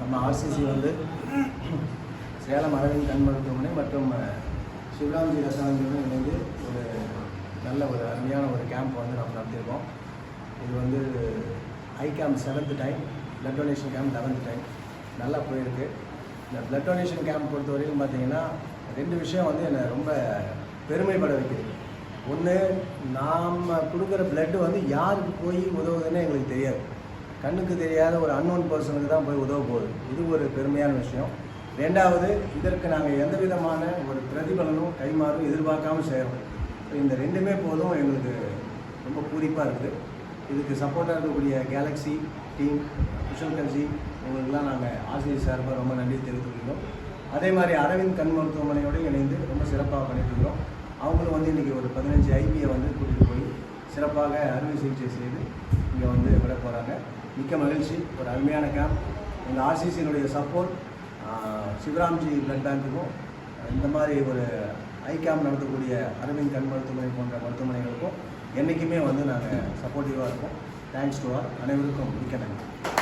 நம்ம ஆர்சிசி வந்து சேலம் அரவிந்த் கண் மருத்துவமனை மற்றும் சிவராம்ஜி ரசாயனத்துடன் இணைந்து ஒரு நல்ல ஒரு அருமையான ஒரு கேம்ப் வந்து நம்ம நடத்தியிருக்கோம். இது வந்து ஐ camp 7th time, blood donation camp 11th time நல்லா போயிருக்கு. இந்த பிளட் டொனேஷன் கேம்ப் பொறுத்த வரைக்கும் பார்த்தீங்கன்னா 2 விஷயம் வந்து என்னை ரொம்ப பெருமைப்பட வைக்குது. ஒன்று, நாம் கொடுக்குற பிளட்டு வந்து யாருக்கு போய் உதவுதுன்னு எங்களுக்கு தெரியாது. கண்ணுக்கு தெரியாத ஒரு அன்னோன் பர்சனுக்கு தான் போய் உதவ போகுது. இது ஒரு பெருமையான விஷயம். 2வது, இதற்கு நாங்கள் எந்த விதமான ஒரு பிரதிபலனும் கைமாறும் எதிர்பார்க்காமல் செய்கிறோம். இந்த 2மே போதும் எங்களுக்கு ரொம்ப பூரிப்பாக இருக்குது. இதுக்கு சப்போர்ட்டாக இருக்கக்கூடிய கேலக்ஸி டீம், குஷல் கல்சி, இவங்களுக்கெல்லாம் நாங்கள் ஆசிரியர் சார்பாக ரொம்ப நன்றி தெரிவித்துக்கிறோம். அதே மாதிரி அரவிந்த் கண் மருத்துவமனையோடு இணைந்து ரொம்ப சிறப்பாக பண்ணிட்டுருக்கிறோம். அவங்களும் வந்து இன்றைக்கி ஒரு 15 ஐபியை வந்து கூட்டிகிட்டு போய் சிறப்பாக அறுவை சிகிச்சை செய்து இங்கே வந்து விட போகிறாங்க. மிக்க மகிழ்ச்சி. ஒரு அருமையான கேம்ப். எங்கள் ஆர்சிசியினுடைய சப்போர்ட் சிவராம்ஜி பிளட் பேங்க்குக்கும் இந்த மாதிரி ஒரு ஐ கேம்ப் நடத்தக்கூடிய அரவிந்த் கண் மருத்துவமனை போன்ற மருத்துவமனைகளுக்கும் என்றைக்குமே வந்து நாங்கள் சப்போர்ட்டிவாக இருப்போம். Thanks to all. அனைவருக்கும் மிக்க நன்றி.